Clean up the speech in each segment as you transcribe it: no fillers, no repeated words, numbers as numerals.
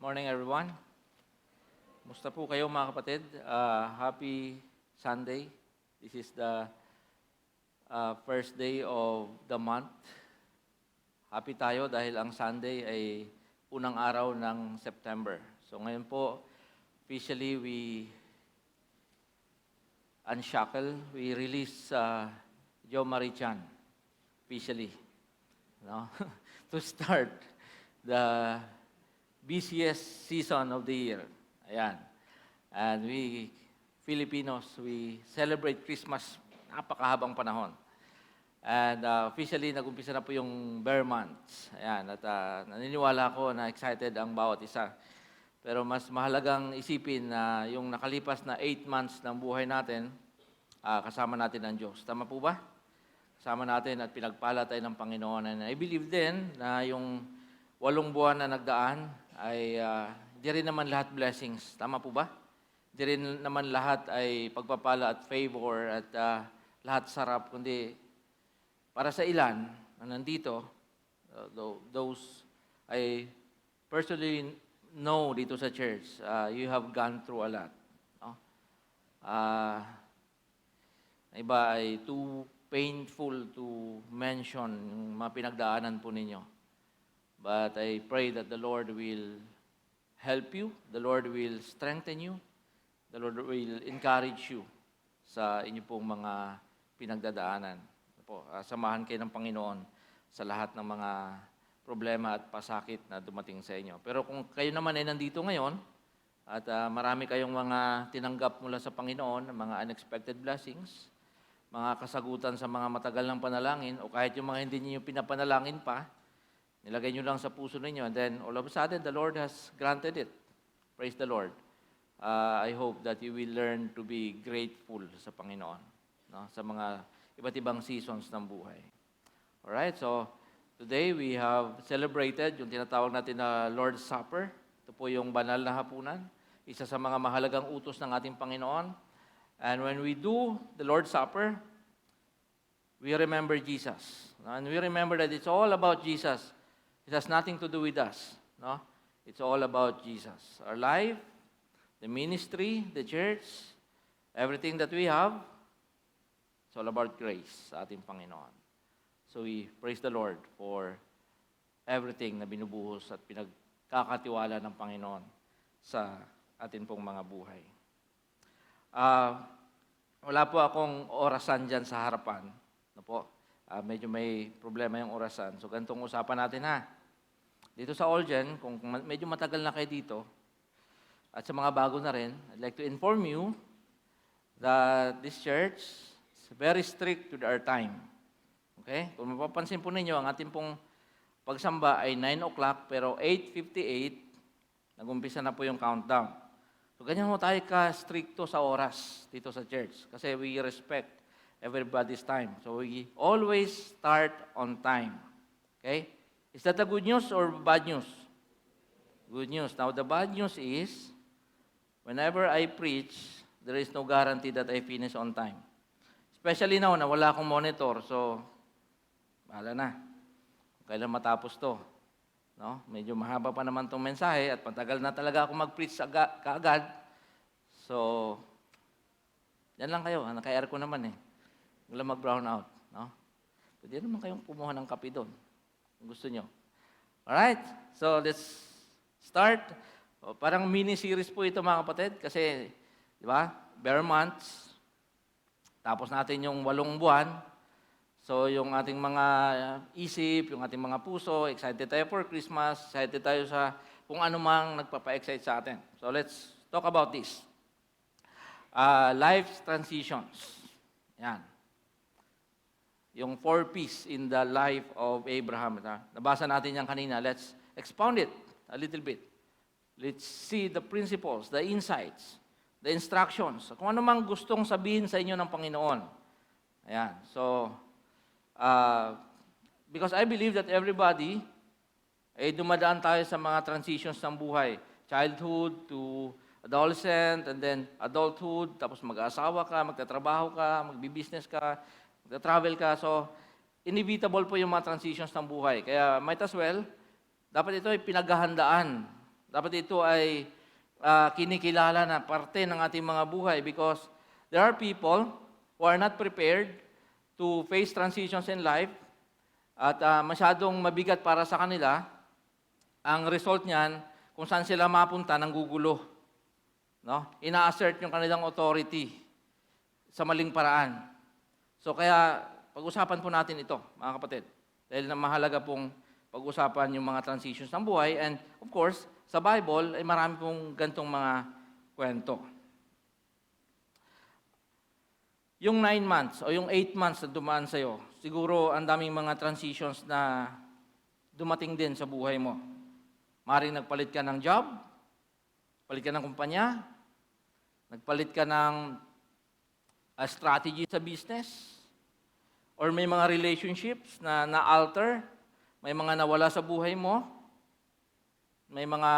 Morning everyone. Musta po kayo mga kapatid? Happy Sunday. This is the first day of the month. Happy tayo dahil ang Sunday ay unang araw ng September. So ngayon po, officially we unshackle, we release Joe Marie Chan officially, no? To start the busiest season of the year. Ayan. And we, Filipinos, we celebrate Christmas napakahabang panahon. And officially, nag-umpisa na po yung bare months. Ayan. At naniniwala ko na excited ang bawat isa. Pero mas mahalagang isipin na yung nakalipas na 8 months ng buhay natin, kasama natin ang Diyos. Tama po ba? Kasama natin at pinagpala tayo ng Panginoon. And I believe din na yung 8 buwan na nagdaan, ay di rin naman lahat blessings. Tama po ba? Di rin naman lahat ay pagpapala at favor at lahat sarap, kundi para sa ilan na nandito, those I personally know dito sa church, you have gone through a lot. No? Iba ay too painful to mention yung mga pinagdaanan po ninyo. But I pray that the Lord will help you, the Lord will strengthen you, the Lord will encourage you sa inyo pong mga pinagdadaanan. Samahan kayo ng Panginoon sa lahat ng mga problema at pasakit na dumating sa inyo. Pero kung kayo naman ay nandito ngayon, at marami kayong mga tinanggap mula sa Panginoon, mga unexpected blessings, mga kasagutan sa mga matagal ng panalangin, o kahit yung mga hindi niyo pinapanalangin pa, nilagay nyo lang sa puso ninyo, and then all of a sudden, the Lord has granted it. Praise the Lord. I hope that you will learn to be grateful sa Panginoon, no? Sa mga iba't ibang seasons ng buhay. Alright, so today we have celebrated yung tinatawag natin na Lord's Supper. Ito po yung banal na hapunan, isa sa mga mahalagang utos ng ating Panginoon. And when we do the Lord's Supper, we remember Jesus. And we remember that it's all about Jesus. It has nothing to do with us, no? It's all about Jesus. Our life, the ministry, the church, everything that we have, it's all about grace sa ating Panginoon. So we praise the Lord for everything na binubuhos at pinagkakatiwala ng Panginoon sa ating pong mga buhay. Wala po akong orasan dyan sa harapan, no po? Medyo may problema yung orasan. So, ganitong usapan natin ha. Dito sa Allgen, kung medyo matagal na kayo dito, at sa mga bago na rin, I'd like to inform you that this church is very strict with our time. Okay? Kung mapapansin po ninyo, ang ating pong pagsamba ay 9 o'clock, pero 8:58, nag-umpisa na po yung countdown. So, ganyan mo tayo ka-stricto sa oras dito sa church. Kasi we respect everybody's time. So we always start on time. Okay? Is that a good news or bad news? Good news. Now the bad news is, whenever I preach, there is no guarantee that I finish on time. Especially now na wala akong monitor, so bahala na. Kailan matapos to? No? Medyo mahaba pa naman tong mensahe at patagal na talaga ako mag-preach kaagad. So, yan lang kayo. Naka-air ko naman eh. Wala mag-brown out, no? Pwede naman kayong kumuha ng kape doon, kung gusto nyo. Alright, so let's start. Parang mini-series po ito mga kapatid, kasi, di ba, bare months, tapos natin yung 8 buwan, so yung ating mga isip, yung ating mga puso, excited tayo for Christmas, excited tayo sa kung ano mang nagpapa-excite sa atin. So let's talk about this. Life's transitions. Yan. Yung 4 P's in the life of Abraham. Nabasa natin yan kanina. Let's expound it a little bit. Let's see the principles, the insights, the instructions. Kung ano mang gustong sabihin sa inyo ng Panginoon. Ayan. So, because I believe that everybody, dumadaan tayo sa mga transitions ng buhay. Childhood to adolescent, and then adulthood, tapos mag-aasawa ka, magtatrabaho ka, magbi-business ka, travel ka, so inevitable po yung mga transitions ng buhay. Kaya might as well, dapat ito ay pinaghahandaan Dapat ito ay kinikilala na parte ng ating mga buhay because there are people who are not prepared to face transitions in life at masyadong mabigat para sa kanila. Ang result niyan, kung saan sila mapunta, nanggugulo. No? Ina-assert yung kanilang authority sa maling paraan. So kaya, pag-usapan po natin ito, mga kapatid. Dahil na mahalaga pong pag-usapan yung mga transitions ng buhay. And of course, sa Bible, ay marami pong gantong mga kwento. Yung 9 months o yung 8 months na dumaan sa'yo, siguro ang daming mga transitions na dumating din sa buhay mo. Maring nagpalit ka ng job, palit ka ng kumpanya, nagpalit ka ng strategy sa business, or may mga relationships na na-alter, may mga nawala sa buhay mo, may mga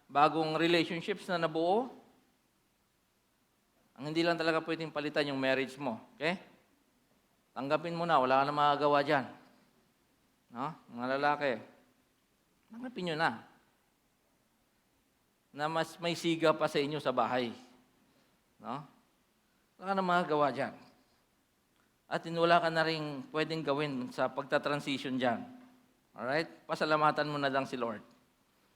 bagong relationships na nabuo. Ang hindi lang talaga pwedeng palitan yung marriage mo. Okay? Tanggapin mo na, wala ka na magagawa dyan. No? Mga lalaki, tanggapin nyo na mas may siga pa sa inyo sa bahay. No? Wala ka na magagawa dyan. At wala ka na rin pwedeng gawin sa pagta-transition dyan. Alright? Pasalamatan mo na lang si Lord.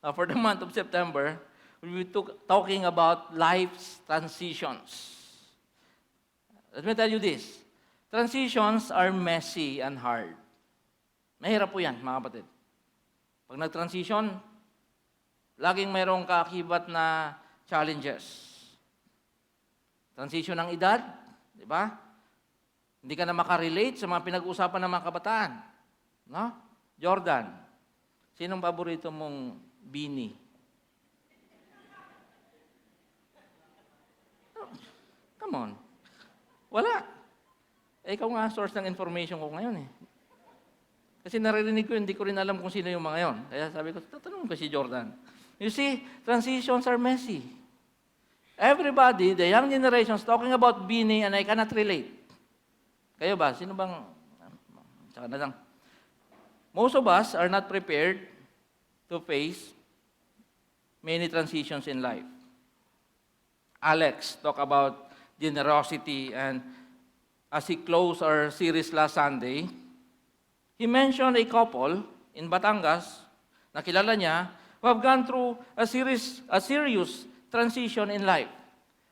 Now, for the month of September, we'll be talking about life's transitions. Let me tell you this. Transitions are messy and hard. Mahirap po yan, mga kapatid. Pag nag-transition, laging mayroong kaakibat na challenges. Transition ng edad, di ba? Hindi ka na makarelate sa mga pinag-uusapan ng mga kabataan. No? Jordan, sinong paborito mong bini? Come on. Wala. Ikaw nga source ng information ko ngayon eh. Kasi naririnig ko, hindi ko rin alam kung sino yung mga yon. Kaya sabi ko, tatanungin ko si Jordan. You see, transitions are messy. Everybody, the young generations, talking about bini and I cannot relate. Kayo ba? Sino bang... Tsaka na lang. Most of us are not prepared to face many transitions in life. Alex talk about generosity, and as he closed our series last Sunday, he mentioned a couple in Batangas na kilala niya who have gone through a serious transition in life.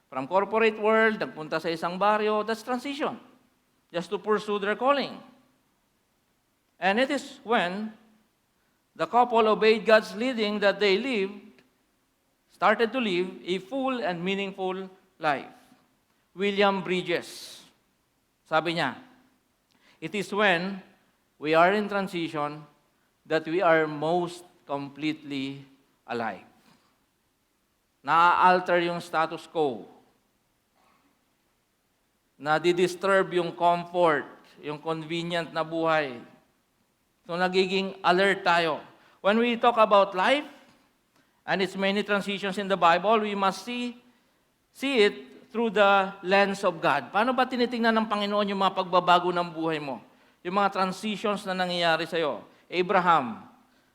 From corporate world, nagpunta sa isang baryo, that's transition, just to pursue their calling. And it is when the couple obeyed God's leading that they started to live a full and meaningful life. William Bridges, sabi niya, it is when we are in transition that we are most completely alive. Na-alter yung status quo. Nadi-disturb yung comfort, yung convenient na buhay. So nagiging alert tayo. When we talk about life and its many transitions in the Bible, we must see it through the lens of God. Paano ba tinitingnan ng Panginoon yung mga pagbabago ng buhay mo? Yung mga transitions na nangyayari sa'yo. Abraham,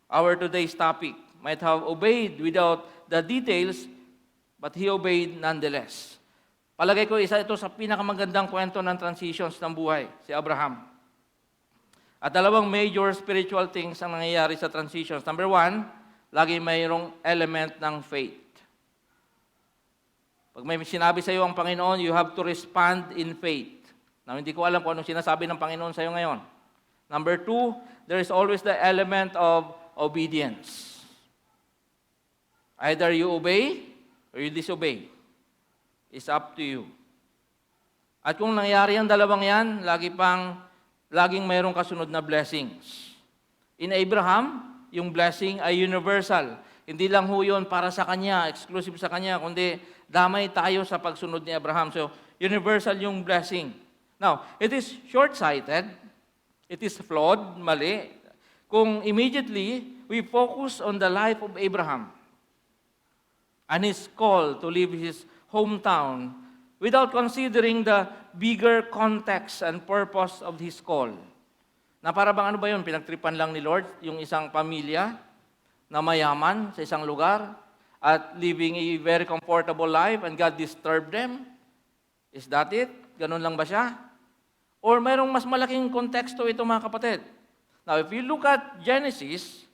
our today's topic, might have obeyed without the details, but he obeyed nonetheless. Palagay ko, isa ito sa pinakamagandang kwento ng transitions ng buhay, si Abraham. At dalawang major spiritual things ang nangyayari sa transitions. Number one, lagi mayroong element ng faith. Pag may sinabi sa iyo ang Panginoon, you have to respond in faith. Now, hindi ko alam kung anong sinasabi ng Panginoon sa iyo ngayon. Number two, there is always the element of obedience. Either you obey or you disobey. It's up to you. At kung nangyari ang dalawang yan, laging mayroong kasunod na blessings. In Abraham, yung blessing ay universal. Hindi lang ho yun para sa kanya, exclusive sa kanya, kundi damay tayo sa pagsunod ni Abraham. So, universal yung blessing. Now, it is short-sighted, it is flawed, mali, kung immediately we focus on the life of Abraham and his call to leave his hometown without considering the bigger context and purpose of his call. Na para bang ano ba yun? Pinagtripan lang ni Lord yung isang pamilya na mayaman sa isang lugar. at living a very comfortable life and God disturbed them? Is that it? Ganun lang ba siya? Or mayroong mas malaking konteksto ito mga kapatid? Now, if you look at Genesis,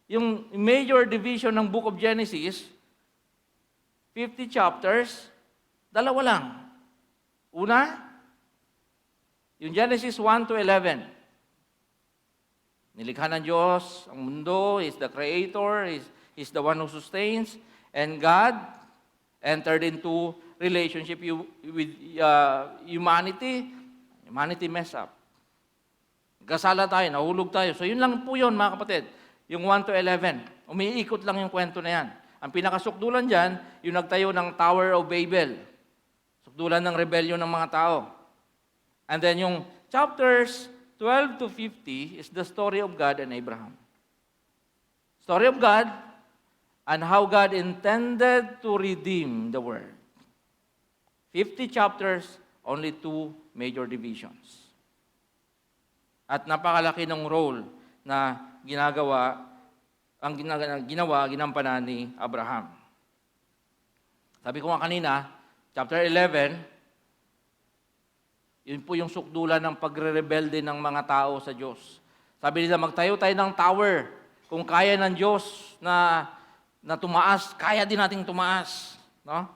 yung major division ng book of Genesis, 50 chapters, dalawa lang. Una, yung Genesis 1 to 11. Nilikha ng Diyos ang mundo, He's the creator, He's the one who sustains, and God entered into relationship with humanity. Humanity mess up. Kasala tayo, nahulog tayo. So yun lang po yun mga kapatid. Yung 1 to 11. Umiikot lang yung kwento na yan. Ang pinakasukdulan dyan, yung nagtayo ng Tower of Babel. Sukdulan ng rebellion ng mga tao. And then yung chapters 12 to 50 is the story of God and Abraham. Story of God and how God intended to redeem the world. 50 chapters, only 2 major divisions. At napakalaki ng role na ginampanan ni Abraham. Sabi ko nga kanina, chapter 11, yun po yung sukdulan ng pagre-rebelde ng mga tao sa Diyos. Sabi nila, magtayo tayo ng tower. Kung kaya ng Diyos na tumaas, kaya din nating tumaas. No?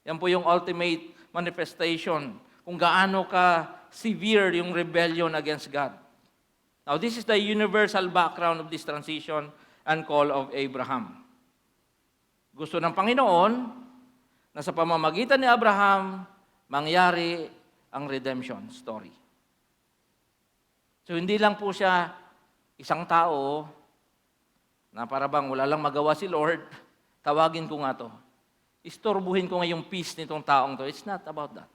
Yan po yung ultimate manifestation kung gaano ka severe yung rebellion against God. Now, this is the universal background of this transition and call of Abraham. Gusto ng Panginoon na sa pamamagitan ni Abraham, mangyari ang redemption story. So, hindi lang po siya isang tao na para bang wala lang magawa si Lord, tawagin ko nga to. Istorbuhin ko nga yung peace nitong taong to. It's not about that.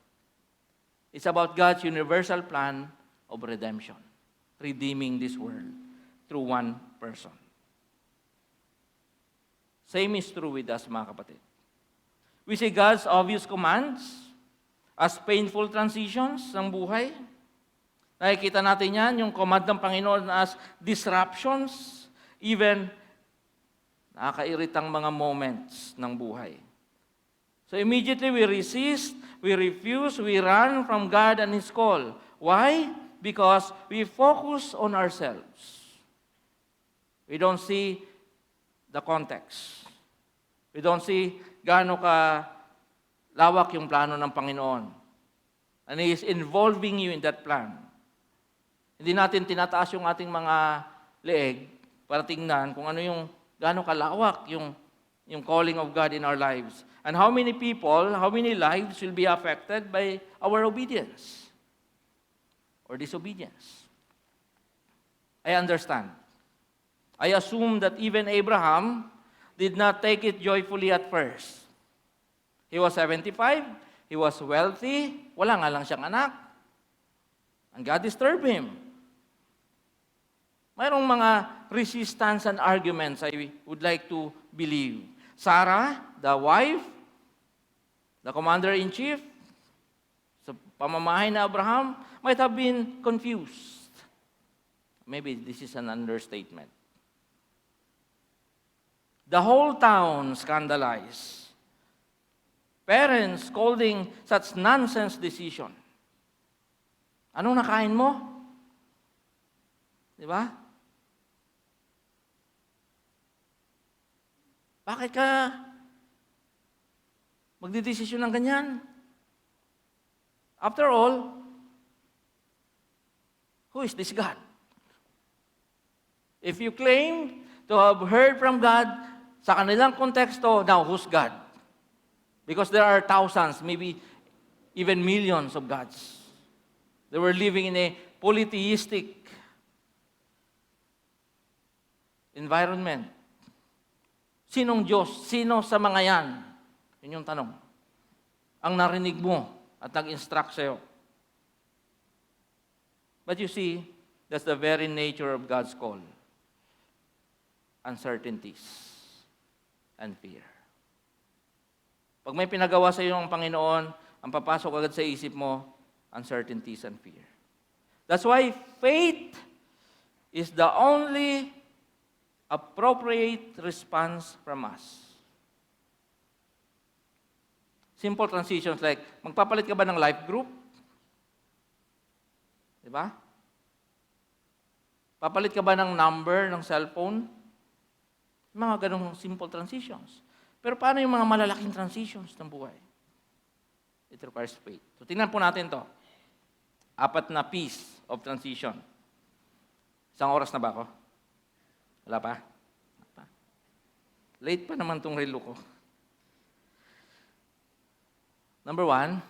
It's about God's universal plan of redemption. Redeeming this world through one person. Same is true with us, mga kapatid. We see God's obvious commands as painful transitions ng buhay. Nakikita natin yan, yung command ng Panginoon as disruptions, even nakakairitang mga moments ng buhay. So immediately we resist, we refuse, we run from God and His call. Why? Because we focus on ourselves. We don't see the context. We don't see gaano ka lawak yung plano ng Panginoon. And He is involving you in that plan. Hindi natin tinataas yung ating mga leeg para tingnan kung ano yung gaano kalawak yung calling of God in our lives. And how many people, how many lives will be affected by our obedience or disobedience. I understand. I assume that even Abraham did not take it joyfully at first. He was 75, he was wealthy, wala nga lang siyang anak. And God disturbed him. Mayroong mga resistance and arguments I would like to believe. Sarah, the wife, the commander-in-chief, sa pamamahay na Abraham, might have been confused. Maybe this is an understatement. The whole town scandalized. Parents scolding such nonsense decision. Anong nakain mo? Di ba? Bakit ka magdidesisyon ng ganyan? After all, who is this God? If you claim to have heard from God, sa kanilang konteksto, now who's God? Because there are thousands, maybe even millions of gods. They were living in a polytheistic environment. Sinong Diyos? Sino sa mga yan? Yun yung tanong. Ang narinig mo at nag-instruct sa'yo. But you see, that's the very nature of God's call. Uncertainties and fear. Pag may pinagawa sa iyo ng Panginoon, ang papasok agad sa isip mo, uncertainties and fear. That's why faith is the only appropriate response from us. Simple transitions like, magpapalit ka ba ng life group? Di ba? Papalit ka ba ng number ng cellphone? Mga ganong simple transitions. Pero paano yung mga malalaking transitions ng buhay? It requires faith. So tingnan po natin to. 4 na P's of transition. Isang oras na ba ako? Wala pa? Wala pa. Late pa naman tong relo ko. Number 1,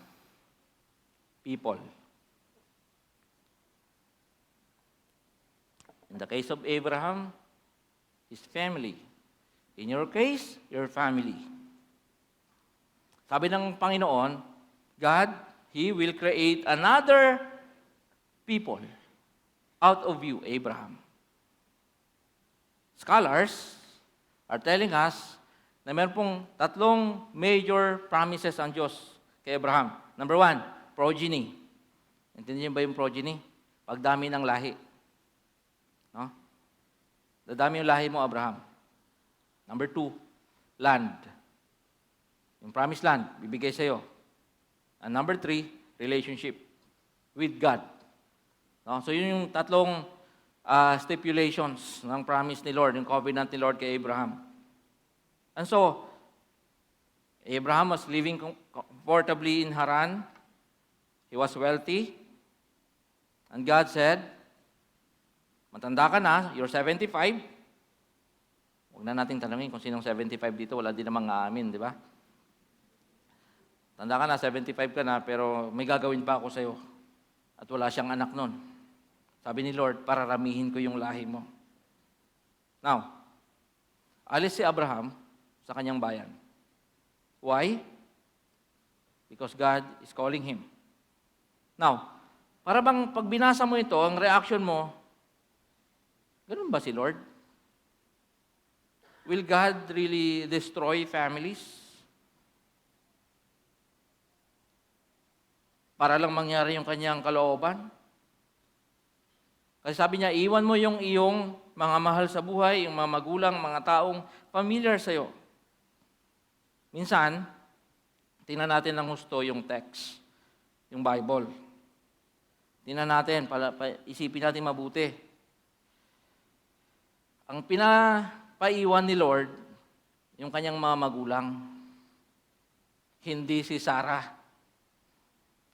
people. In the case of Abraham, his family. In your case, your family. Sabi ng Panginoon, God, He will create another people out of you, Abraham. Scholars are telling us na meron pong 3 major promises ang Diyos kay Abraham. Number 1, progeny. Intindihan ba yung progeny? Pagdami ng lahi. No? Dadami yung lahi mo, Abraham. Number 2, land. Yung promised land, bibigay sa'yo. And number 3, relationship with God. No? So yun yung 3 stipulations ng promise ni Lord, yung covenant ni Lord kay Abraham. And so, Abraham was living comfortably in Haran. He was wealthy. And God said, matanda ka na, you're 75. Huwag na natin tanongin kung sinong 75 dito, wala din namang aamin, di ba? Tanda ka na, 75 ka na, pero may gagawin pa ako sa'yo. At wala siyang anak nun. Sabi ni Lord, pararamihin ko yung lahi mo. Now, alis si Abraham sa kanyang bayan. Why? Because God is calling him. Now, para bang pag binasa mo ito, ang reaction mo, ganun ba si Lord? Will God really destroy families? Para lang mangyari yung kanyang kalooban? Kasi sabi niya, iwan mo yung iyong mga mahal sa buhay, yung mga magulang, mga taong familiar sa'yo. Minsan, tingnan natin ng husto yung text, yung Bible. Tingnan natin, isipin natin mabuti. Ang pinapaiwan ni Lord, yung kanyang mga magulang, hindi si Sarah.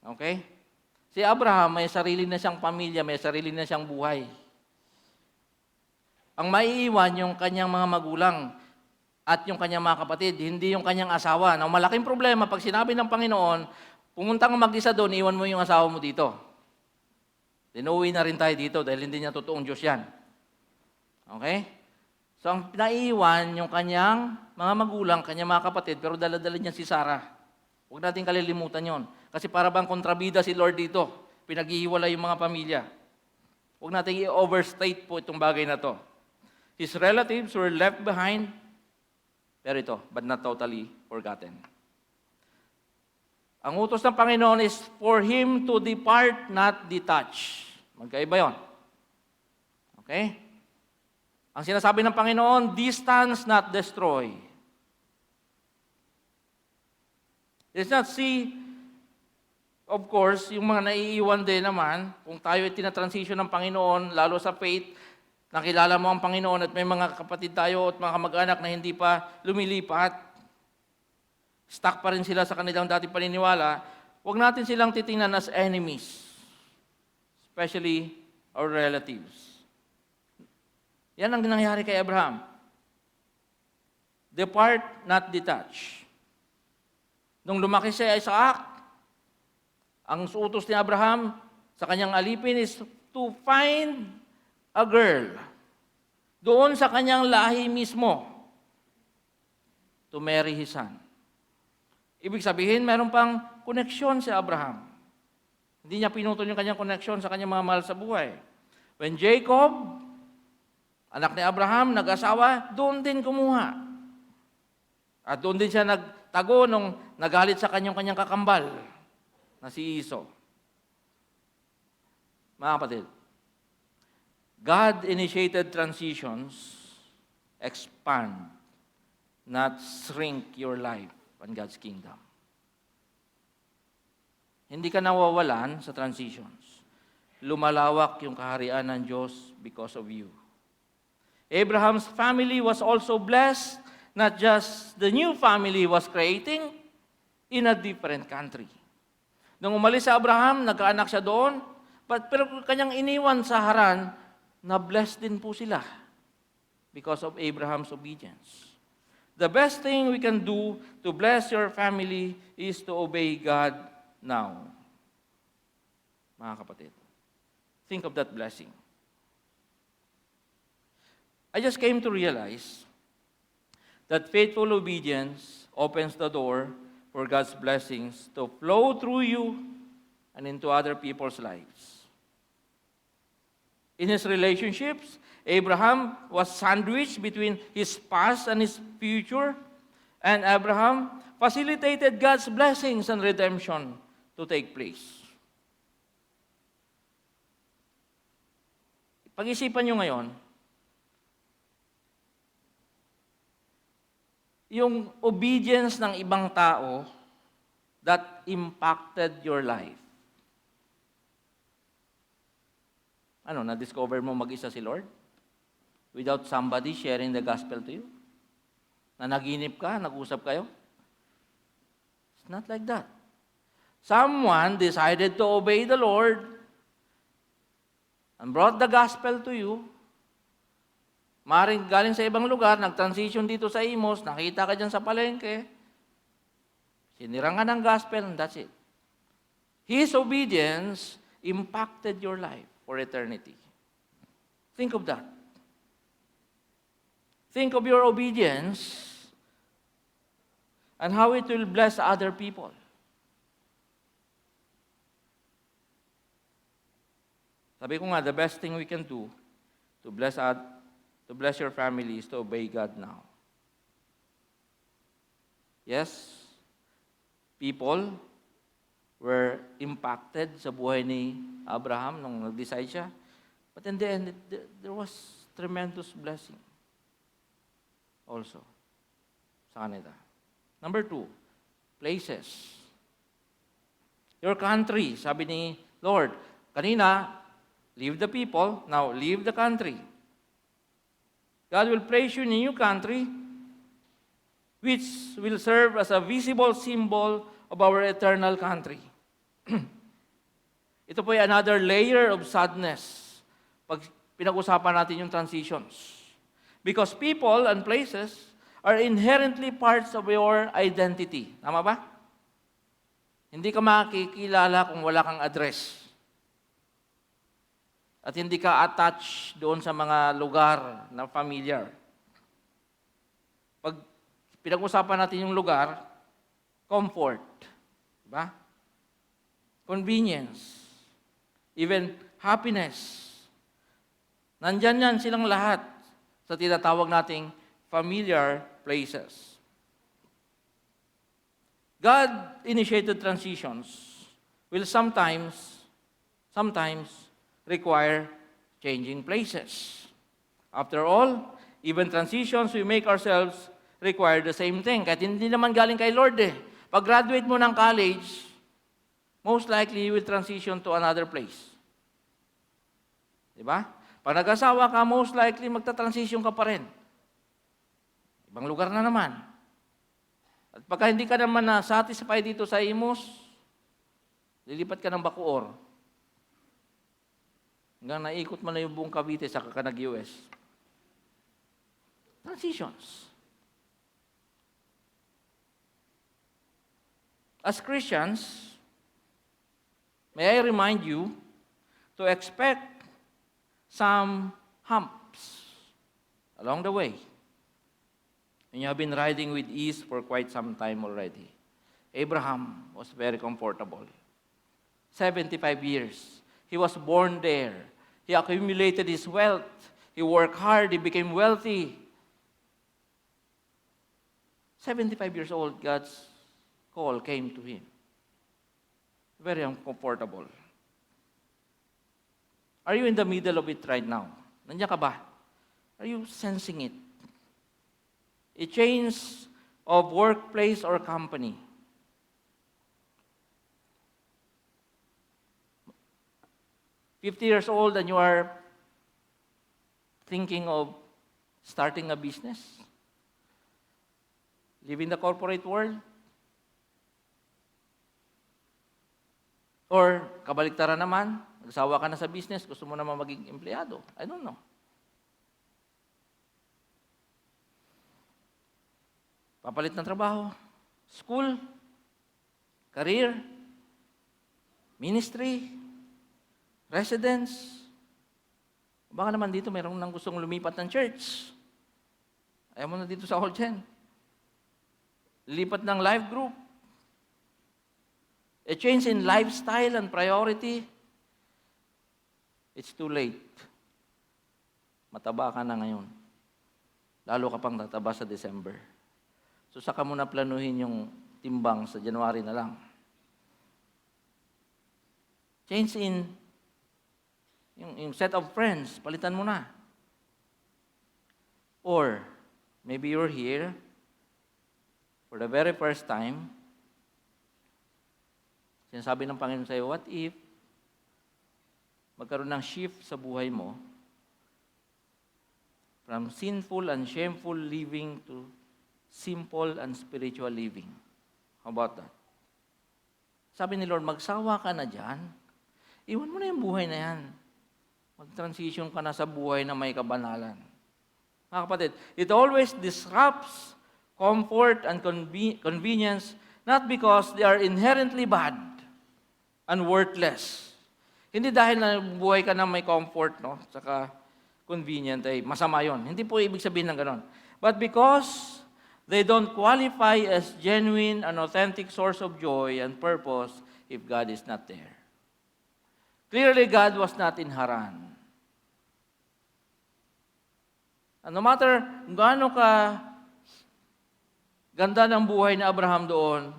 Okay? Si Abraham, may sarili na siyang pamilya, may sarili na siyang buhay. Ang maiiwan yung kanyang mga magulang at yung kanyang mga kapatid, hindi yung kanyang asawa. Now, malaking problema, pag sinabi ng Panginoon, pumunta kang mag-isa doon, iwan mo yung asawa mo dito. Dinuwi na rin tayo dito dahil hindi niya totoong Diyos yan. Okay? So, ang pinaiiwan yung kanyang mga magulang, kanyang mga kapatid, pero dala-dala niya si Sarah. Huwag natin kalilimutan yon. Kasi para bang kontrabida si Lord dito. Pinaghihiwalay yung mga pamilya. Huwag natin i-overstate po itong bagay na to. His relatives were left behind, pero ito, but not totally forgotten. Ang utos ng Panginoon is for him to depart, not detach. Magkaiba yon. Okay? Ang sinasabi ng Panginoon, distance, not destroy. Let's not see, of course, yung mga naiiwan din naman, kung tayo ay tinatransition ng Panginoon, lalo sa faith, nakilala mo ang Panginoon at may mga kapatid tayo at mga kamag-anak na hindi pa lumilipat, stuck pa rin sila sa kanilang dati paniniwala, huwag natin silang titingnan as enemies, especially our relatives. Yan ang nangyari kay Abraham. Depart, not detach. Nung lumaki si Isaac, ang utos ni Abraham sa kanyang alipin is to find a girl doon sa kanyang lahi mismo to marry his son. Ibig sabihin, meron pang koneksyon si Abraham. Hindi niya pinutol yung kanyang koneksyon sa kanyang mga mahal sa buhay. When Jacob, anak ni Abraham, nag-asawa, doon din kumuha. At doon din siya nagtago nung nagalit sa kanyang kakambal na si Esau. Mga kapatid, God-initiated transitions expand, not shrink your life in God's kingdom. Hindi ka nawawalan sa transitions. Lumalawak yung kaharian ng Diyos because of you. Abraham's family was also blessed, not just the new family was creating in a different country. Nung umalis sa Abraham, nagkaanak siya doon, pero kanyang iniwan sa Haran, na blessed din po sila because of Abraham's obedience. The best thing we can do to bless your family is to obey God now. Mga kapatid, think of that blessing. I just came to realize that faithful obedience opens the door for God's blessings to flow through you and into other people's lives. In his relationships, Abraham was sandwiched between his past and his future, and Abraham facilitated God's blessings and redemption to take place. Pag-isipan nyo ngayon, yung obedience ng ibang tao that impacted your life. Ano, na-discover mo mag-isa si Lord? Without somebody sharing the gospel to you? Nanaginip ka, nag-usap kayo? It's not like that. Someone decided to obey the Lord and brought the gospel to you. Maring galing sa ibang lugar, nag-transition dito sa Imos, nakita ka dyan sa palengke, sinirang ka ng gospel, and that's it. His obedience impacted your life for eternity. Think of that. Think of your obedience and how it will bless other people. Sabi ko nga, the best thing we can do to bless your family is to obey God now. Yes, people were impacted sa buhay ni Abraham nung nag-decide siya. But in the end, there was tremendous blessing also sa kanila. Number 2, places. Your country, sabi ni Lord, kanina, leave the people, now leave the country. God will place you in a new country which will serve as a visible symbol of our eternal country. Ito po ay another layer of sadness pag pinag-usapan natin yung transitions. Because people and places are inherently parts of your identity. Tama ba? Hindi ka makikilala kung wala kang address. At hindi ka attached doon sa mga lugar na familiar. Pag pinag-usapan natin yung lugar, comfort. Diba? Convenience. Even happiness. Nandyan yan silang lahat sa tinatawag nating familiar places. God-initiated transitions will sometimes require changing places. After all, even transitions we make ourselves require the same thing. Kahit hindi naman galing kay Lord eh. Pag graduate mo ng college, most likely you will transition to another place. Diba? Pag nag-asawa ka, most likely magta-transition ka pa rin. Ibang lugar na naman. At pagka hindi ka naman na-satisfy dito sa Imos, lilipat ka ng Bacoor. Hanggang naikot mo na yung buong Cavite sa ka nag-US. Transitions. As Christians, may I remind you to expect some humps along the way. And you have been riding with ease for quite some time already. Abraham was very comfortable. 75 years. He was born there. He accumulated his wealth. He worked hard. He became wealthy. 75 years old, God's call came to him. Very uncomfortable. Are you in the middle of it right now? Nandiyan ka ba? Are you sensing it? A change of workplace or company. 50 years old and you are thinking of starting a business? Leaving the corporate world? Or kabaliktaran naman, nagsawa ka na sa business, gusto mo naman maging empleyado. I don't know. Papalit ng trabaho, school, career, ministry, residence. Baka naman dito mayroong nang gustong lumipat ng church. Ayaw mo na dito sa Holgen. Lipat ng life group. A change in lifestyle and priority. It's too late. Mataba ka na ngayon. Lalo ka pang tataba sa December. So saka mo na planuhin yung timbang sa January na lang. Change in yung set of friends, palitan mo na. Or maybe you're here for the very first time. Sinasabi ng Panginoon sa'yo, what if magkaroon ng shift sa buhay mo from sinful and shameful living to simple and spiritual living? How about that? Sabi ni Lord, magsawa ka na dyan. Iwan mo na yung buhay na yan. Mag-transition ka na sa buhay na may kabanalan. Mga kapatid, it always disrupts comfort and convenience, not because they are inherently bad and worthless. Hindi dahil na buhay ka na may comfort, no? Saka convenient, ay masama yon. Hindi po ibig sabihin ng ganon. But because they don't qualify as genuine and authentic source of joy and purpose if God is not there. Clearly, God was not in Haran. And no matter gaano ka ganda ng buhay ni Abraham doon,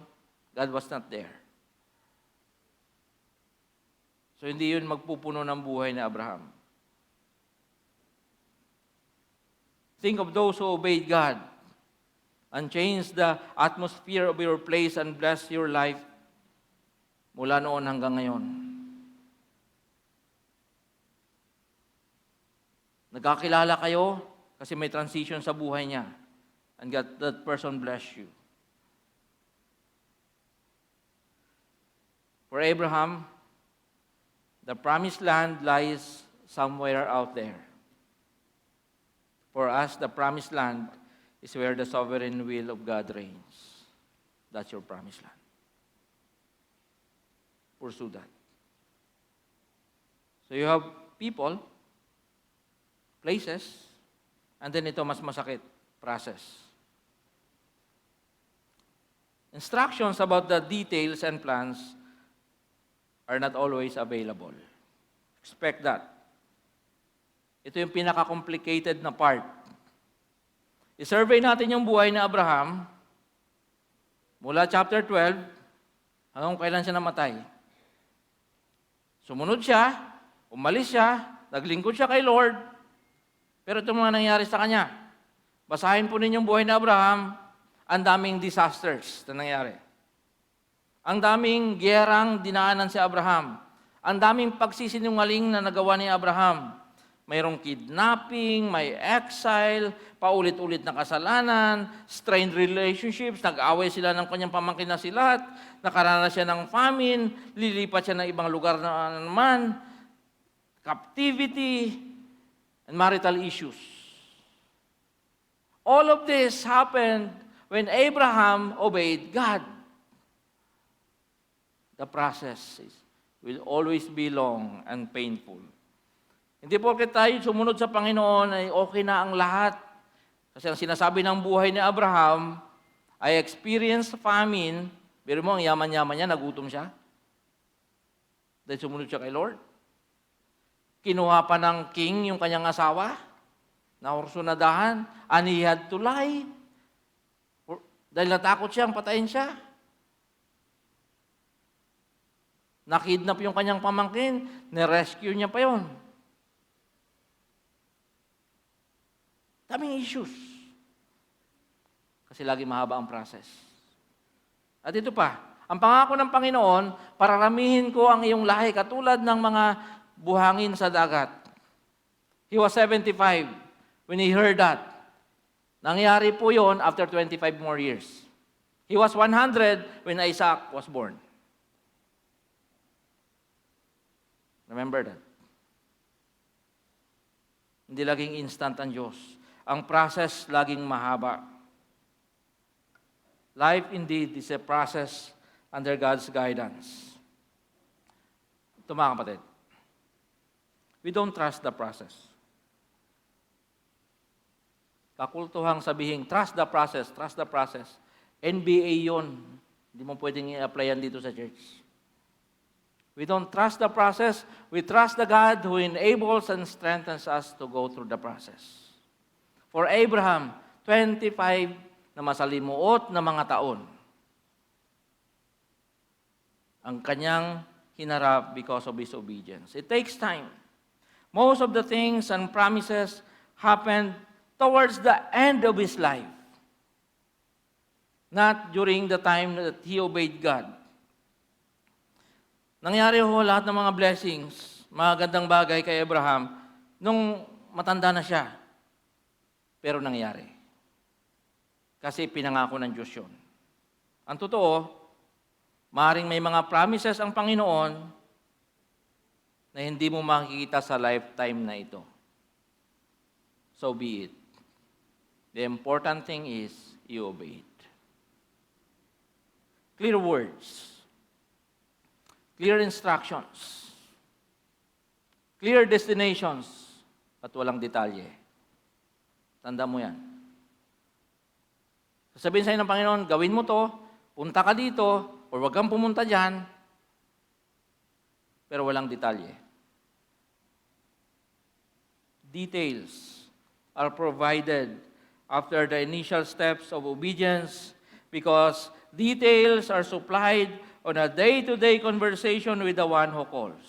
God was not there. So, hindi yun magpupuno ng buhay ni Abraham. Think of those who obeyed God and change the atmosphere of your place and bless your life mula noon hanggang ngayon. Nagkakilala kayo kasi may transition sa buhay niya and that person bless you. For Abraham, the promised land lies somewhere out there. For us, the promised land is where the sovereign will of God reigns. That's your promised land. Pursue that. So you have people, places, and then ito mas masakit, process. Instructions about the details and plans are not always available. Expect that. Ito yung pinaka-complicated na part. I-survey natin yung buhay ni Abraham mula chapter 12 hanggang kailan siya namatay. Sumunod siya, umalis siya, naglingkod siya kay Lord, pero ito mga nangyari sa kanya. Basahin po ninyong buhay ni Abraham, ang daming disasters na nangyari. Ang daming gyerang dinaanan si Abraham. Ang daming pagsisinungaling na nagawa ni Abraham. Mayroong kidnapping, may exile, paulit-ulit na kasalanan, strained relationships, nag-away sila ng kanyang pamangkin na silat, nakaranas siya ng famine, lilipat siya ng ibang lugar na naman, captivity, and marital issues. All of this happened when Abraham obeyed God. The process will always be long and painful. Hindi porket tayo sumunod sa Panginoon ay okay na ang lahat. Kasi ang sinasabi ng buhay ni Abraham, I experienced famine. Pero mo, ang yaman-yaman niya, nagutom siya. Dahil sumunod siya kay Lord. Kinuha pa ng king yung kanyang asawa. Naursunadahan. And he had to lie. Dahil natakot siyang patayin siya. Nakidnap yung kanyang pamangkin. Nirescue niya pa yon. Daming issues. Kasi lagi mahaba ang process. At ito pa, ang pangako ng Panginoon, pararamihin ko ang iyong lahi katulad ng mga buhangin sa dagat. He was 75 when he heard that. Nangyari po yon after 25 more years. He was 100 when Isaac was born. Remember that. Hindi laging instant ang Diyos. Ang process laging mahaba. Life indeed is a process under God's guidance. Ito mga kapatid, we don't trust the process. Kakultuhang sabihin, trust the process, trust the process. NBA yon. Hindi mo pwedeng i-apply yan dito sa church. We don't trust the process. We trust the God who enables and strengthens us to go through the process. For Abraham, 25 na masalimuot na mga taon ang kanyang hinarap because of his obedience. It takes time. Most of the things and promises happened towards the end of his life, not during the time that he obeyed God. Nangyari ho lahat ng mga blessings, mga gandang bagay kay Abraham, nung matanda na siya. Pero nangyari. Kasi pinangako ng Diyos yun. Ang totoo, maaaring may mga promises ang Panginoon na hindi mo makikita sa lifetime na ito. So be it. The important thing is, you obey it. Clear words. Clear instructions. Clear destinations. At walang detalye. Tanda mo yan. Sasabihin sa'yo ng Panginoon, gawin mo to, punta ka dito, o wag kang pumunta dyan, pero walang detalye. Details are provided after the initial steps of obedience because details are supplied on a day-to-day conversation with the one who calls.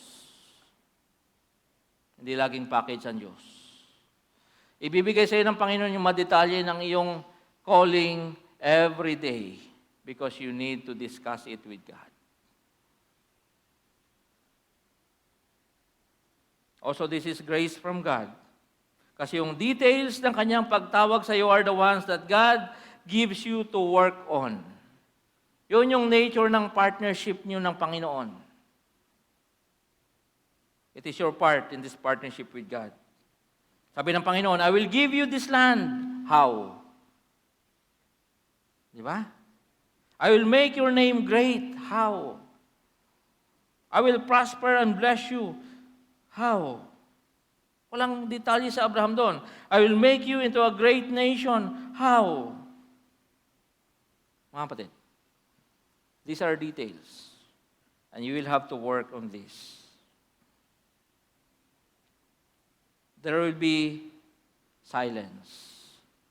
Hindi laging package ang Diyos. Ibibigay sa iyo ng Panginoon yung madetalye ng iyong calling every day because you need to discuss it with God. Also, this is grace from God. Kasi yung details ng kanyang pagtawag sa iyo are the ones that God gives you to work on. Yun yung nature ng partnership niyo ng Panginoon. It is your part in this partnership with God. Sabi ng Panginoon, I will give you this land. How? Di ba? I will make your name great. How? I will prosper and bless you. How? Walang detalye sa Abraham doon. I will make you into a great nation. How? Mga kapatid, these are details. And you will have to work on this. There will be silence.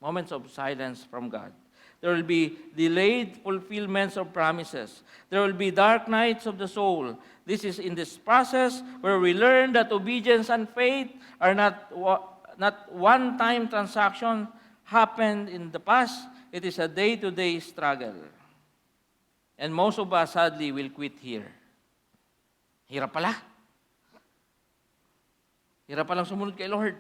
Moments of silence from God. There will be delayed fulfillments of promises. There will be dark nights of the soul. This is in this process where we learn that obedience and faith are not one-time transaction happened in the past. It is a day-to-day struggle. And most of us, sadly, will quit here. Hirap pala. Hirap palang sumunod kay Lord.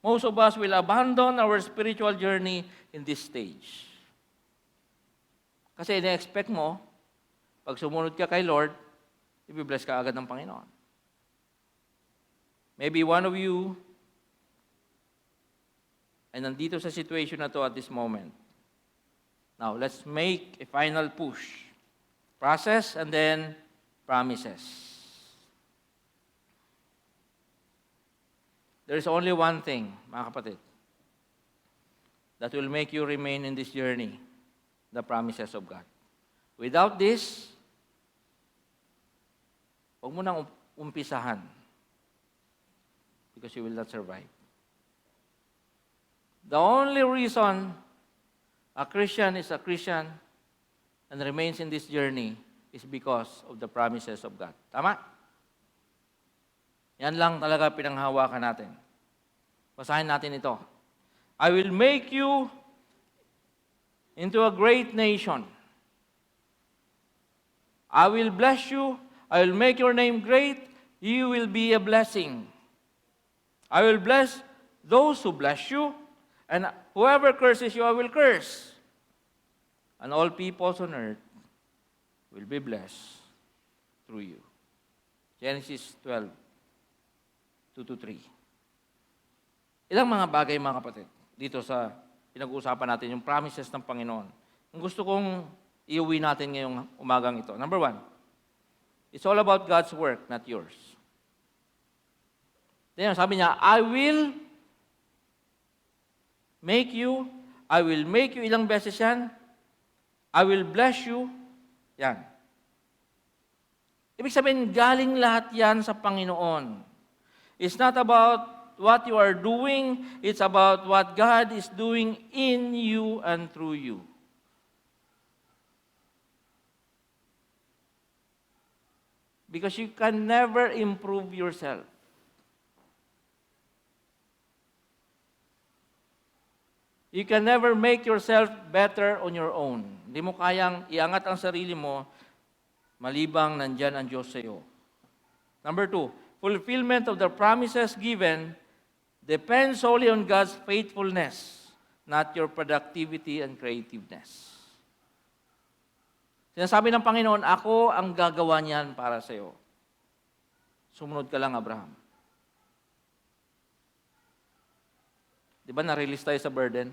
Most of us will abandon our spiritual journey in this stage. Kasi ina-expect mo, pag sumunod ka kay Lord, i-bless ka agad ng Panginoon. Maybe one of you ay nandito sa situation na to at this moment. Now, let's make a final push. Process and then promises. There is only one thing, mga kapatid, that will make you remain in this journey, the promises of God. Without this, huwag mo nang umpisahan because you will not survive. The only reason a Christian is a Christian and remains in this journey is because of the promises of God. Tama? Yan lang talaga pinanghawakan natin. Basahin natin ito. I will make you into a great nation. I will bless you. I will make your name great. you will be a blessing. I will bless those who bless you, and whoever curses you, I will curse. And all peoples on earth will be blessed through you. Genesis 12, 2-3. Ilang mga bagay, mga kapatid, dito sa pinag-uusapan natin, yung promises ng Panginoon. Ang gusto kong iuwi natin ngayong umagang ito. Number 1, it's all about God's work, not yours. Then, sabi niya, I will make you, ilang beses yan, I will bless you, yan. Ibig sabihin, galing lahat yan sa Panginoon. It's not about what you are doing, it's about what God is doing in you and through you. Because you can never improve yourself. You can never make yourself better on your own. Hindi mo kayang iangat ang sarili mo malibang nandyan ang Diyos sa iyo. Number 2, fulfillment of the promises given depends solely on God's faithfulness, not your productivity and creativeness. Sinasabi ng Panginoon, ako ang gagawa niyan para sa iyo. Sumunod ka lang, Abraham. Di ba na-release tayo sa burden?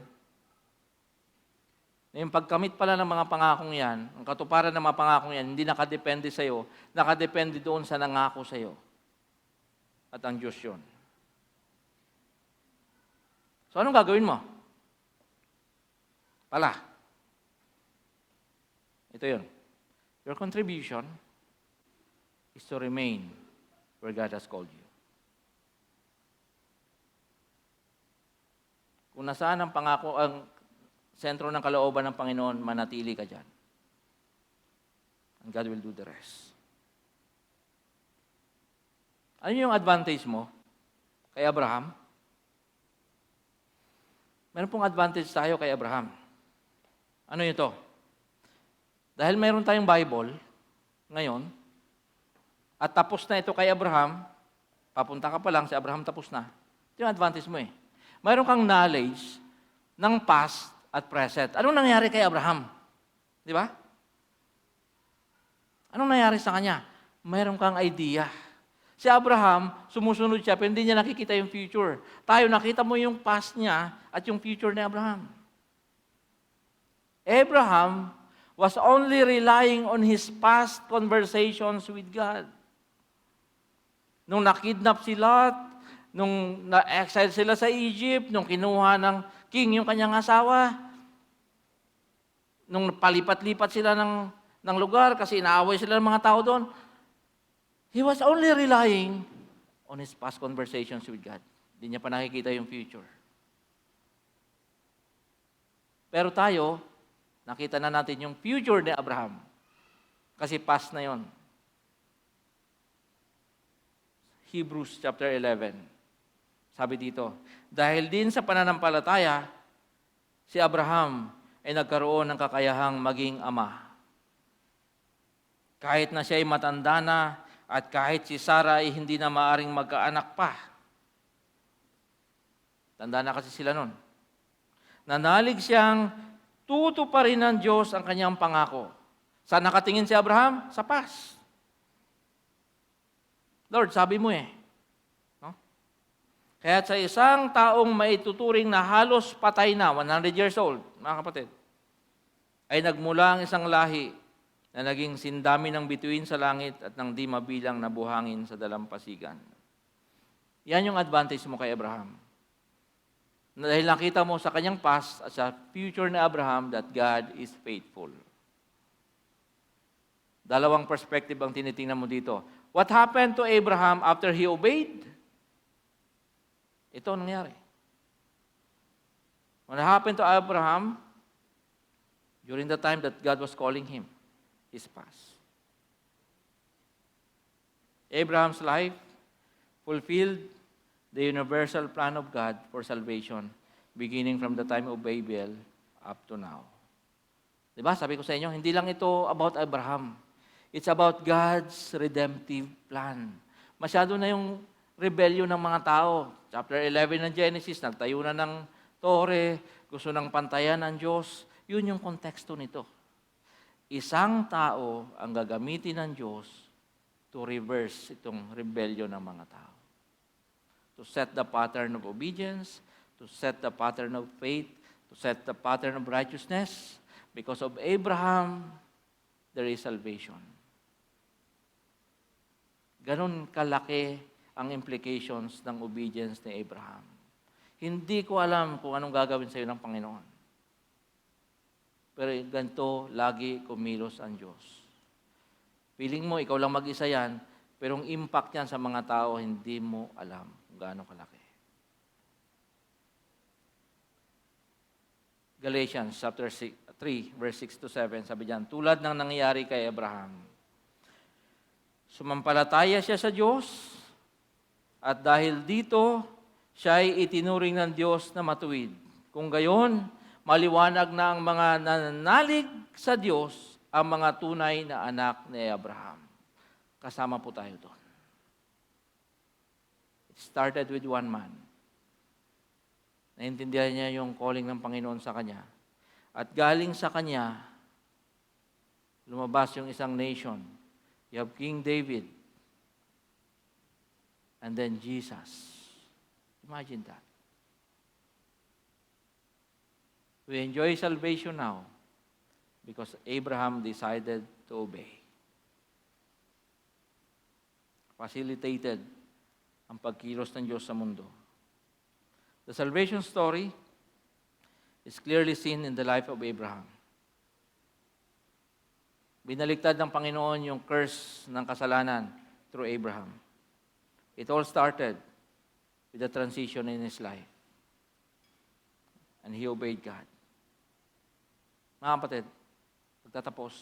Yung pagkamit pala ng mga pangakong yan, ang katuparan ng mga pangakong yan, hindi nakadepende sa iyo, nakadepende doon sa nangako sa iyo. At ang Diyos yun. So anong gagawin mo? Pala. Ito yun. Your contribution is to remain where God has called you. Kung nasaan ang pangako, ang sentro ng kalooban ng Panginoon, manatili ka dyan. And God will do the rest. Ano yung advantage mo kay Abraham? Meron pong advantage tayo kay Abraham. Ano ito? Dahil meron tayong Bible ngayon, at tapos na ito kay Abraham, papunta ka pa lang, si Abraham tapos na. Ito yung advantage mo eh. Mayroon kang knowledge ng past at present. Anong nangyari kay Abraham? Di ba? Anong nangyari sa kanya? Mayroon kang idea. Si Abraham, sumusunod siya, pero hindi niya nakikita yung future. Tayo, nakita mo yung past niya at yung future ni Abraham. Abraham was only relying on his past conversations with God. Nung nakidnap si Lot, nung na-exile sila sa Egypt, nung kinuha ng king yung kanyang asawa, nung palipat-lipat sila ng lugar kasi inaaway sila ng mga tao doon, he was only relying on his past conversations with God. Hindi niya pa nakikita yung future. Pero tayo, nakita na natin yung future ni Abraham. Kasi past na yon. Hebrews chapter 11. Sabi dito, dahil din sa pananampalataya, si Abraham ay nagkaroon ng kakayahang maging ama. Kahit na siya ay matanda na at kahit si Sarah ay hindi na maaring magkaanak pa. Tanda na kasi sila nun. Nanalig siyang tutuparin ng Diyos ang kanyang pangako. Saan nakatingin si Abraham? Sa past. Lord, sabi mo eh. No? Kaya sa isang taong maituturing na halos patay na, 100 years old, mga kapatid, ay nagmula ang isang lahi na naging sindami ng bituin sa langit at ng di mabilang na buhangin sa dalampasigan. Yan yung advantage mo kay Abraham. Dahil nakita mo sa kanyang past at sa future ni Abraham that God is faithful. Dalawang perspective ang tinitingnan mo dito. What happened to Abraham after he obeyed? Ito ang nangyari. What happened to Abraham during the time that God was calling him? His past. Abraham's life fulfilled the universal plan of God for salvation beginning from the time of Babel up to now. Diba? Sabi ko sa inyo, hindi lang ito about Abraham. It's about God's redemptive plan. Masyado na yung rebellion ng mga tao. Chapter 11 ng Genesis, nagtayo na ng tore, gusto ng pantayan ng Diyos. Yun yung konteksto nito. Isang tao ang gagamitin ng Diyos to reverse itong rebellion ng mga tao. To set the pattern of obedience, to set the pattern of faith, to set the pattern of righteousness. Because of Abraham, there is salvation. Ganon kalaki ang implications ng obedience ni Abraham. Hindi ko alam kung anong gagawin sa iyo ng Panginoon. Pero ganito, lagi kumilos ang Diyos. Feeling mo, ikaw lang mag-isa yan, pero ang impact yan sa mga tao, hindi mo alam kung gaano kalaki. Galatians chapter 3, verse 6 to 7, sabi diyan, tulad ng nangyari kay Abraham, sumampalataya siya sa Diyos, at dahil dito, siya ay itinuring ng Diyos na matuwid. Kung gayon, maliwanag na ang mga nananalig sa Diyos ang mga tunay na anak ni Abraham. Kasama po tayo doon. It started with one man. Naintindihan niya yung calling ng Panginoon sa kanya. At galing sa kanya, lumabas yung isang nation. You have King David. And then Jesus. Imagine that. We enjoy salvation now because Abraham decided to obey. Facilitated ang pagkilos ng Diyos sa mundo. The salvation story is clearly seen in the life of Abraham. Binaliktad ng Panginoon yung curse ng kasalanan through Abraham. It all started with the transition in his life. And he obeyed God. Mga kapatid, pagtatapos,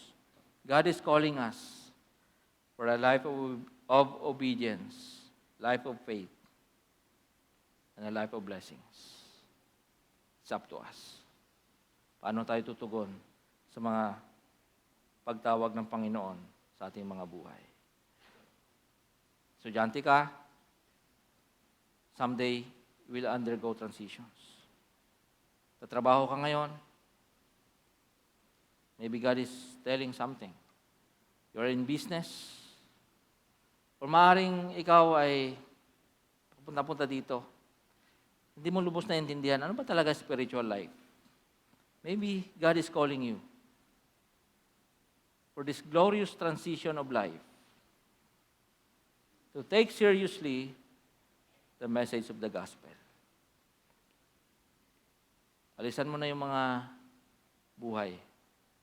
God is calling us for a life of obedience, life of faith, and a life of blessings. It's up to us. Paano tayo tutugon sa mga pagtawag ng Panginoon sa ating mga buhay? Estudyante ka, someday, you will undergo transitions. Tatrabaho ka ngayon, maybe God is telling something. You're in business, or maaaring ikaw ay papunta-punta dito. Hindi mo lubos na intindihan, ano ba talaga spiritual life? Maybe God is calling you for this glorious transition of life to take seriously the message of the gospel. Alisan mo na yung mga buhay,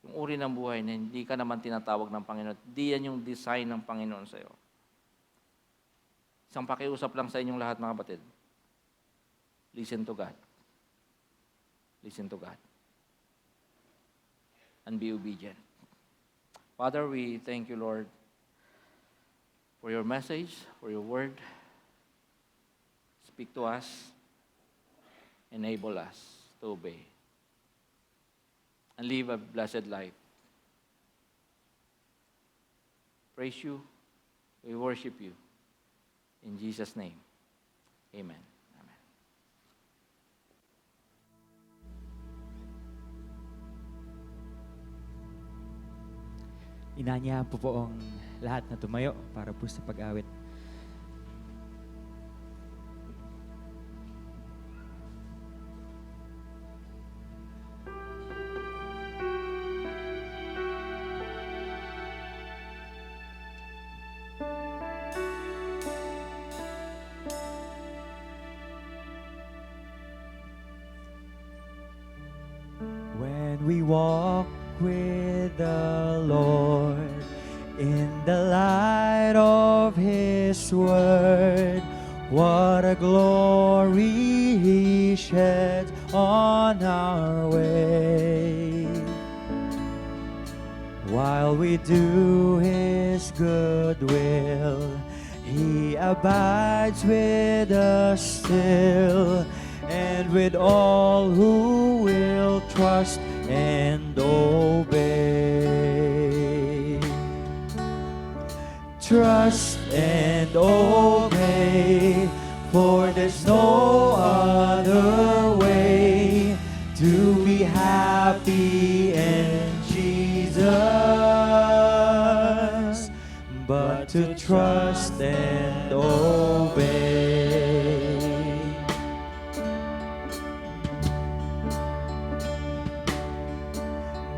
yung uri ng buhay na hindi ka naman tinatawag ng Panginoon. Di yan yung design ng Panginoon sa iyo. Isang pakiusap lang sa inyong lahat, mga kapatid. Listen to God. Listen to God. And be obedient. Father, we thank you, Lord, for your message, for your word. Speak to us. Enable us to obey. And live a blessed life. Praise you. We worship you. In Jesus' name. Amen. Amen. Inanyahan po ang lahat na tumayo para po sa pag-awit. When we walk with the Lord in the light of His word, what a glory He sheds on our way. While we do His good will, He abides with us still, and with all who will trust and obey. trust and obey, for there's no other way to be happy in Jesus but to trust and obey.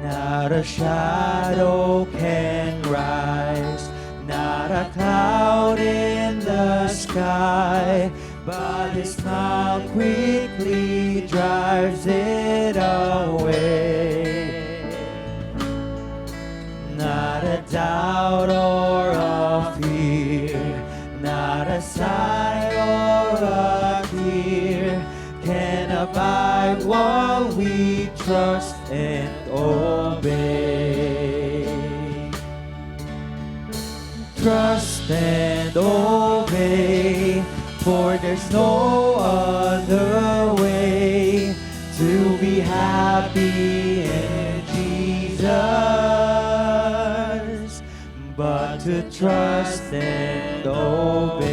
Not a shadow can rise, not a cloud in the sky, but His smile quickly drives it away. Not a doubt or a fear, not a sigh or a tear can abide while we trust and obey. Trust and obey, for there's no other way to be happy in Jesus but to trust and obey.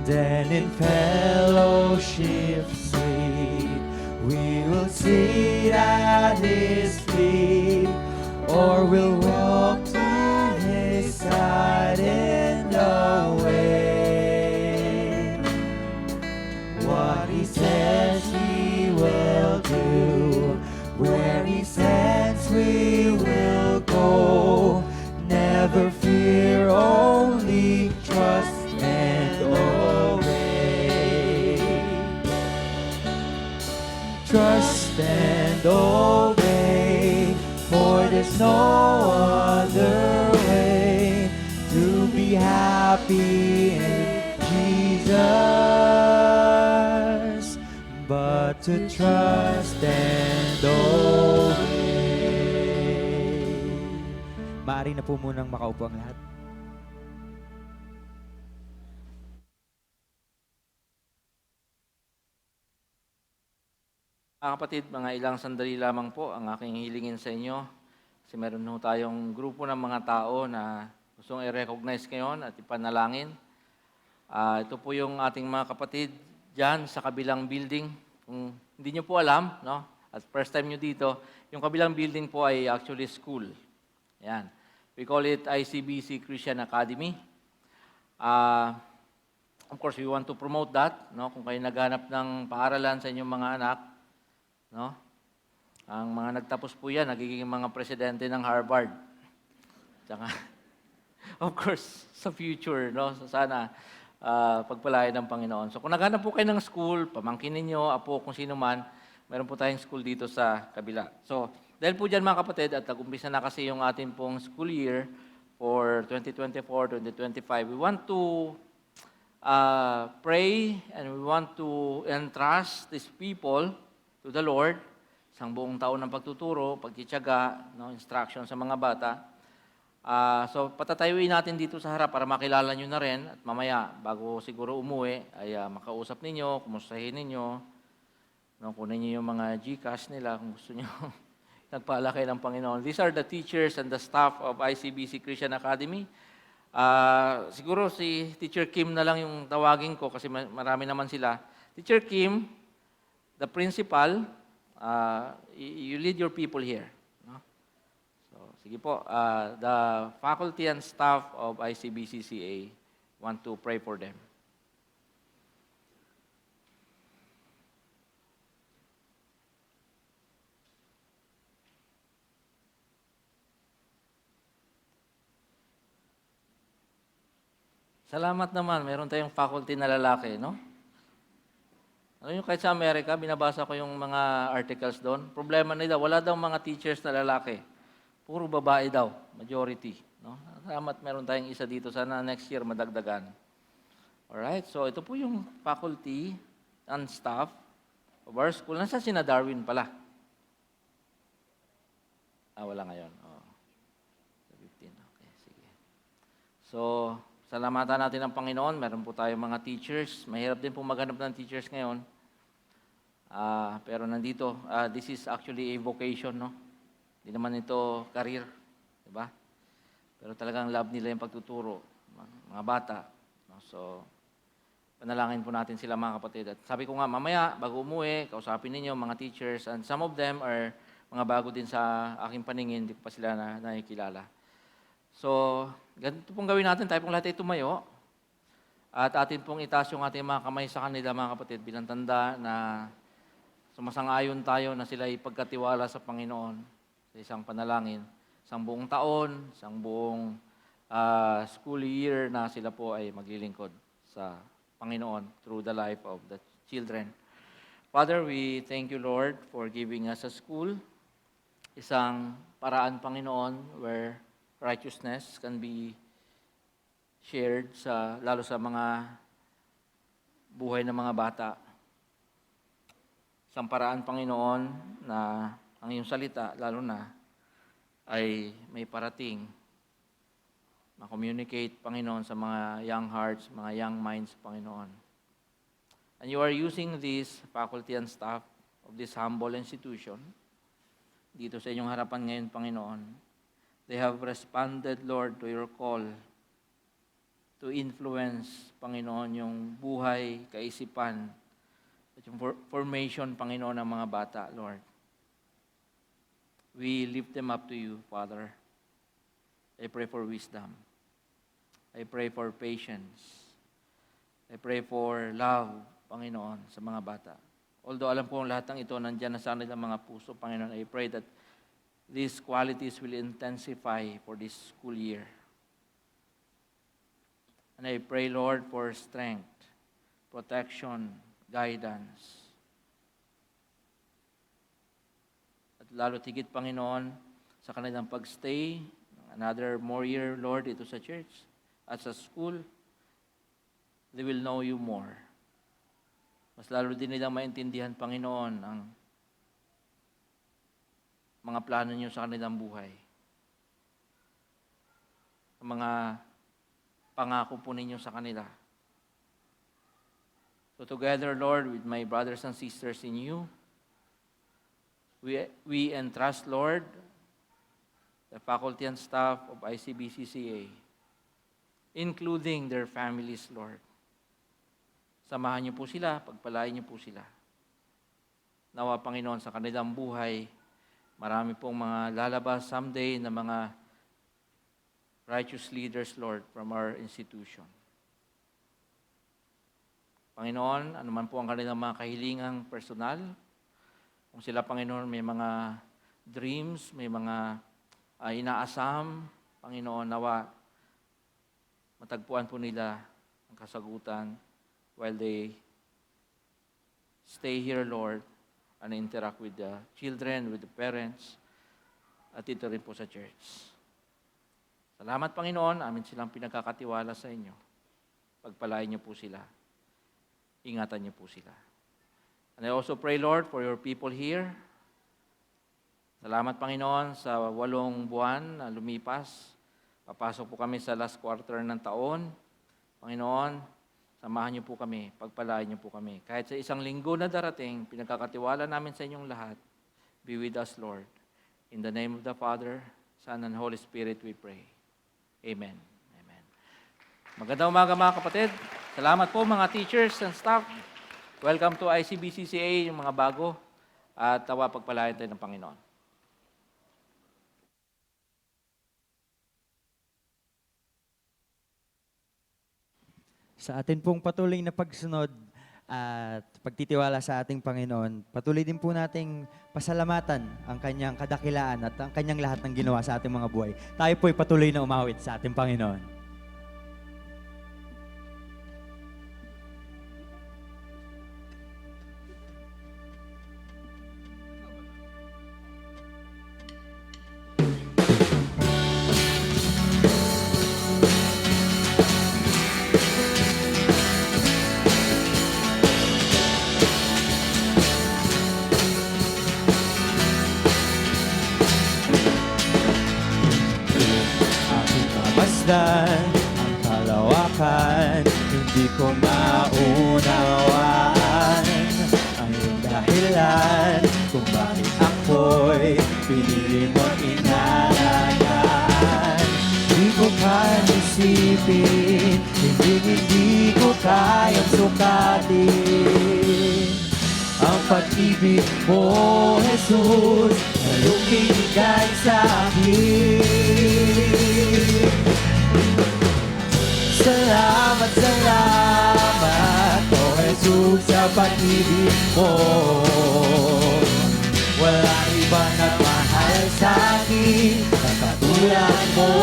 Then in fellowship sweet we will sit at His feet, or we'll walk to His side in the way. What He says He will do, where He sends we will go. Never fear, only trust and obey. Trust and obey, for there's no other way to be happy in Jesus but to trust and obey. Maaari na po munang makaupo ang lahat. Mga kapatid, mga ilang sandali lamang po ang aking hilingin sa inyo. Kasi meron ho tayong grupo ng mga tao na gustong i-recognize ngayon at ipanalangin. Ito po yung ating mga kapatid dyan sa kabilang building. Kung hindi nyo po alam, no? At first time nyo dito, yung kabilang building po ay actually school. Yan. We call it ICBC Christian Academy. Of course, we want to promote that. No? Kung kayo naghanap ng paaralan sa inyong mga anak, no? Ang mga nagtapos po yan, nagiging mga presidente ng Harvard. Tsaka, of course, sa future, no? So sana pagpalain ng Panginoon. So kung naghanap po kayo ng school, pamangkin ninyo, apo, kung sino man, meron po tayong school dito sa kabila. So, dahil po dyan mga kapatid, at nag-umpisa na kasi yung ating pong school year for 2024-2025, we want to pray and we want to entrust these people to the Lord, isang buong taon ng pagtuturo, pagtityaga, no, instruction sa mga bata. So patatayuin natin dito sa harap para makilala nyo na rin at mamaya, bago siguro umuwi, ay makausap ninyo, kumustahin ninyo, no, kunin nyo yung mga GCash nila kung gusto nyo. Nagpala kayo ng Panginoon. These are the teachers and the staff of ICBC Christian Academy. Siguro si Teacher Kim na lang yung tawagin ko kasi marami naman sila. Teacher Kim, the principal, you lead your people here. No? So, sige po, the faculty and staff of ICBCCA want to pray for them. Salamat naman, meron tayong faculty na lalaki, no? Alam nyo, kahit sa Amerika, binabasa ko yung mga articles doon. Problema nila, wala daw mga teachers na lalaki. Puro babae daw, majority. No? Salamat, meron tayong isa dito. Sana next year madagdagan. Alright, so ito po yung faculty and staff of our school. Nasa sina Darwin pala? Wala ngayon. Oh. 15, okay, sige. So, salamatan natin ang Panginoon. Meron po tayong mga teachers. Mahirap din po maghanap ng teachers ngayon. Pero nandito, this is actually a vocation, no? Hindi naman ito career, di ba? Pero talagang love nila yung pagtuturo, mga bata. No? So, panalangin po natin sila mga kapatid. At sabi ko nga, mamaya, bago umuwi, kausapin ninyo mga teachers, and some of them are mga bago din sa aking paningin, hindi ko pa sila nakikilala. So, ganito pong gawin natin, tayo pong lahat ay tumayo. At atin pong itaas yung ating mga kamay sa kanila, mga kapatid, bilang tanda na sumasang-ayon tayo na sila ipagkatiwala sa Panginoon sa isang panalangin, isang buong taon, isang buong school year na sila po ay maglilingkod sa Panginoon through the life of the children. Father, we thank you, Lord, for giving us a school, isang paraan, Panginoon, where righteousness can be shared lalo sa mga buhay ng mga bata. Isang paraan, Panginoon, na ang iyong salita, lalo na, ay may parating. Ma-communicate, Panginoon, sa mga young hearts, mga young minds, Panginoon. And you are using this faculty and staff of this humble institution dito sa inyong harapan ngayon, Panginoon. They have responded, Lord, to your call to influence, Panginoon, yung buhay, kaisipan, at yung formation, Panginoon, ng mga bata, Lord. We lift them up to you, Father. I pray for wisdom. I pray for patience. I pray for love, Panginoon, sa mga bata. Although alam ko lahat ng ito nandiyan na sa kanilang mga puso, Panginoon, I pray that these qualities will intensify for this school year. And I pray, Lord, for strength, protection, guidance. At lalo tigit, Panginoon, sa kanilang pagstay, another more year, Lord, ito sa church, at sa school, they will know you more. Mas lalo din nilang maintindihan, Panginoon, ang mga plano niyo sa kanilang buhay. Ang mga pangako po ninyo sa kanila. So together, Lord, with my brothers and sisters in you, we entrust, Lord, the faculty and staff of ICBCCA, including their families, Lord. Samahan niyo po sila, pagpalain niyo po sila. Nawa, Panginoon, sa kanilang buhay, marami pong mga lalabas someday na mga righteous leaders, Lord, from our institution. Panginoon, anuman po ang kanilang mga kahilingang personal, kung sila, Panginoon, may mga dreams, may mga inaasam, Panginoon, nawa, matagpuan po nila ang kasagutan while they stay here, Lord, and interact with the children, with the parents, at ito rin po sa church. Salamat, Panginoon, amin silang pinagkakatiwala sa inyo. Pagpalain niyo po sila. Ingatan niyo po sila. And I also pray, Lord, for your people here. Salamat, Panginoon, sa 8 buwan na lumipas. Papasok po kami sa last quarter ng taon. Panginoon, samahan niyo po kami, pagpalain niyo po kami. Kahit sa isang linggo na darating, pinagkakatiwala namin sa inyong lahat. Be with us, Lord. In the name of the Father, Son, and Holy Spirit, we pray. Amen. Amen. Magandang umaga, mga kapatid. Salamat po, mga teachers and staff. Welcome to ICBCCA, yung mga bago. At tawa, pagpalain tayo ng Panginoon. Sa atin pong patuloy na pagsunod at pagtitiwala sa ating Panginoon, patuloy din po nating pasalamatan ang kanyang kadakilaan at ang kanyang lahat ng ginawa sa ating mga buhay. Tayo po'y patuloy na umawit sa ating Panginoon. Ang kalawakan, hindi ko maunawaan. Ang dahil isipin, hindi ko kayang sukatin. Ang pag-ibig mo, Jesus, na iyong binigay sa akin. Salamat, salamat, O Jesus, sa pag-ibig mo. Walang iba nagmahal sa akin na katulad mo.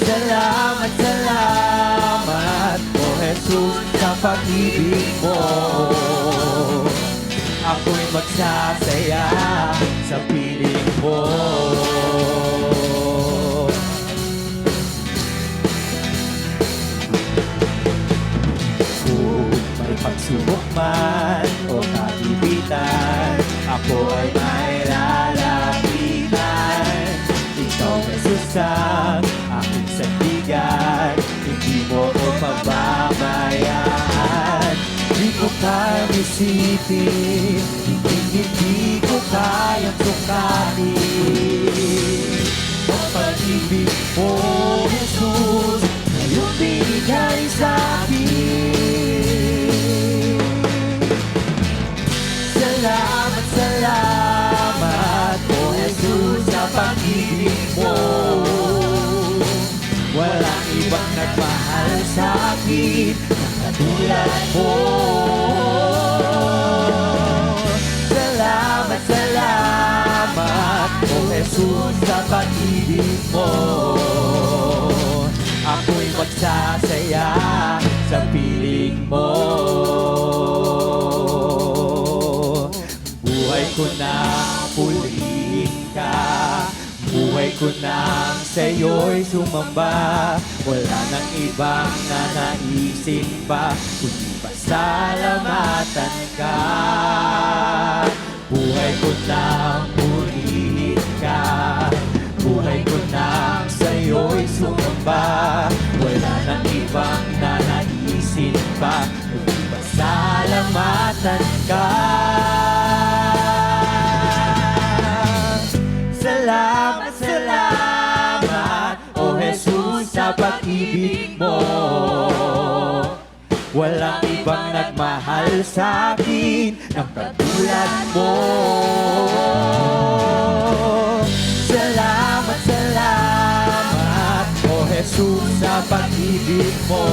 Salamat, salamat, O Jesus, sa pag-ibig mo. Ako'y magsasaya sa piling mo. May pagsubok man o kagipitan, ako ay may lalapitan. Ikaw, Jesus, ang aking sandigan, hindi mo ko pababayaan. Di ko kayang isipin, hindi ko kayang sukatin. Ang pag-ibig mo, Jesus, na iyong binigay sa akin. Salamat, salamat, O Jesus, sa pag-ibig mo. Walang ibang nagmahal sa akin na katulad mo. Salamat, salamat, O Jesus, sa pag-ibig mo. Ako'y magsasaya sa piling mo. Buhay ko na pulihin ka, buhay ko nang sa'yo'y sumamba. Wala nang ibang nanaisin pa, kundi pasalamatan ka. Buhay ko nang pulihin ka, buhay ko nang sa'yo'y sumamba. Wala nang ibang nanaisin pa, kundi pasalamatan ka. Salamat, salamat, O Jesus, sa pag-ibig mo. Walang ibang nagmahal sa akin ng katulad mo. Salamat, salamat, O Jesus, sa pag-ibig mo.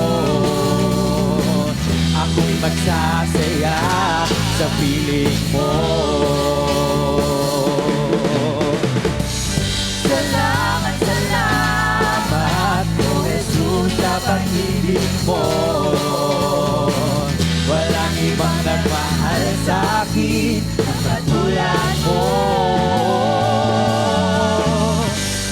Ako'y magsasaya sa piling mo. Salamat, salamat, O Jesus, sa pag-ibig mo. Walang ibang nagmahal sa akin ang katulad mo.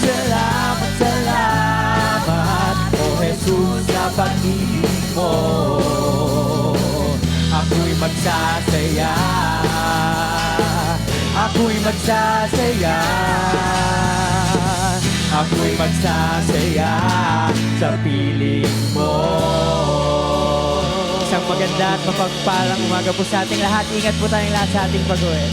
Salamat, salamat, O Jesus, sa pag-ibig mo. Ako'y magsasaya, ako'y magsasaya, ako'y magsasaya sa piling mo. Isang maganda at mapagpalang umaga po sa ating lahat. Ingat po tayong lahat sa ating pag-uwi.